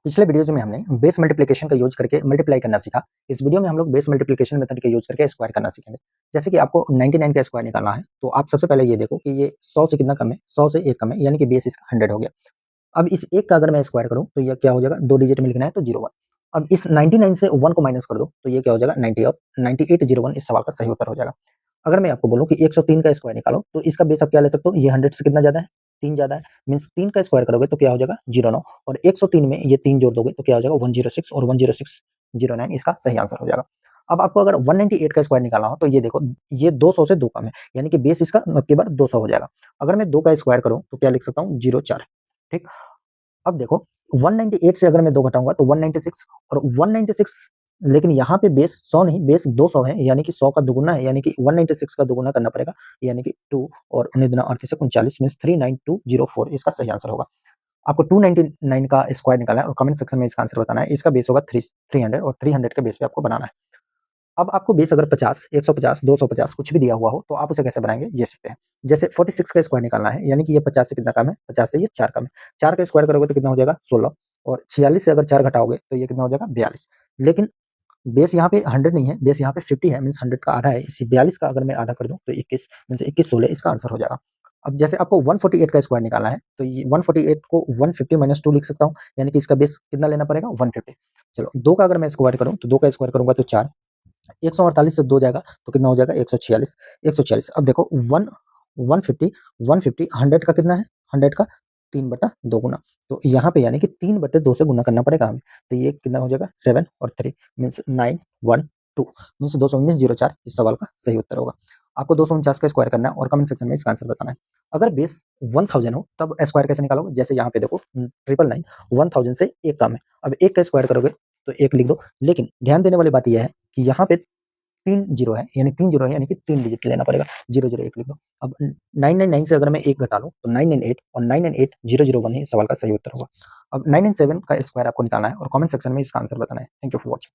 पिछले वीडियोज में हमने बेस मल्टीप्लिकेशन का यूज करके मल्टीप्लाई करना सीखा। इस वीडियो में हम लोग बेस मल्टीप्लिकेशन मेथड का यूज करके स्क्वायर करना सीखेंगे। जैसे कि आपको 99 का स्क्वायर निकालना है, तो आप सबसे पहले ये देखो कि ये 100 से कितना कम है, 100 से 1 कम है, यानी कि बेस इसका 100 हो गया। अब इस 1 का अगर मैं स्क्वायर करूँ तो ये क्या हो जाएगा, 2 डिजिट में लिखना है तो 01। अब इस 99 से 1 को माइनस कर दो तो ये क्या हो जाएगा, 90 और 9801 इस सवाल का सही उत्तर हो जाएगा। अगर मैं आपको बोलूँ कि 103 का स्क्वायर निकालो तो इसका बेस आप क्या ले सकते हो, ये 100 से कितना ज़्यादा है, 3 ज़्यादा है, मीन्स 3 का स्क्वायर करोगे तो क्या हो जाएगा, 09 और 103 में ये 3 जोड़ दोगे तो क्या हो जाएगा, 106 और 10609 इसका सही आंसर हो जाएगा। अब आपको अगर 198 का स्क्वायर निकालना हो तो ये देखो, ये 200 से 2 कम है, यानी कि बेस इसका अब की बार 200 हो जाएगा। अगर मैं 2 का स्क्वायर करूँ तो क्या लिख सकता हूँ, 04। ठीक। अब देखो 198 से अगर मैं 2 घटाऊंगा तो 196 और 196, लेकिन यहाँ पे बेस 100 नहीं, बेस 200 है, यानी कि 100 का दुगुना है, यानी कि 196 का दुगुना करना पड़ेगा, यानी कि 2 और 19 दुना 38 39 मींस 39204 इसका सही आंसर होगा। आपको 299 का स्क्वायर निकालना है और कमेंट सेक्शन में इसका आंसर बताना है। इसका बेस होगा 300 और 300 के बेस पे आपको बनाना है। अब आपको बेस अगर 50, 150, 250 कुछ भी दिया हुआ हो तो आप उसे कैसे बनाएंगे ये सीखते हैं। जैसे 46 का स्क्वायर निकालना है, यानी कि ये 50 से कितना कम है, 50 से ये 4 कम है। 4 का स्क्वायर करोगे तो कितना हो जाएगा, 16 और 46 से अगर 4 घटाओगे तो ये कितना हो जाएगा, 42। लेकिन बेस यहाँ पे 100 नहीं है, बेस यहाँ पे 50 है, मींस 100 का आधा है। इसी 42 का अगर मैं आधा कर दूं तो 21 मींस 21 16 इसका आंसर हो जाएगा। अब जैसे आपको 148 का स्क्वायर निकालना है तो ये 148 को 150 माइनस 2 लिख सकता हूँ, यानी कि इसका बेस कितना लेना पड़ेगा, 150। चलो 2 का अगर मैं स्क्वायर करूँ तो 2 का स्क्वायर करूंगा तो 4, 148 से 2 जाएगा तो कितना हो जाएगा, 146। 146 अब देखो 150 150 100 का कितना है, 100 का 3/2 गुना, तो यहाँ पे यानी कि 3/2 से गुना करना पड़ेगा हमें। तो ये कितना हो जाएगा, 7 और 3 मीन्स 912 मीन्स 219 04 इस सवाल का सही उत्तर होगा। आपको 249 का स्क्वायर करना है और कमेंट सेक्शन में इसका आंसर बताना है। अगर बेस 1000 हो तब स्क्वायर कैसे निकालोगे, जैसे यहाँ पे देखो 999 1000 से 1 कम है। अब 1 का स्क्वायर करोगे तो 1 लिख दो, लेकिन ध्यान देने वाली बात यह है कि यहाँ पे 3 जीरो है, यानी 3 जीरो है, यानी कि 3 डिजिट लेना पड़ेगा, 001 लिख दो। अब 999 से अगर मैं 1 घटा लूँ तो 998 और 998001 ही इस सवाल का सही उत्तर होगा। अब 997 का स्क्वायर आपको निकालना है और कमेंट सेक्शन में इसका आंसर बताना है। Thank you for watching.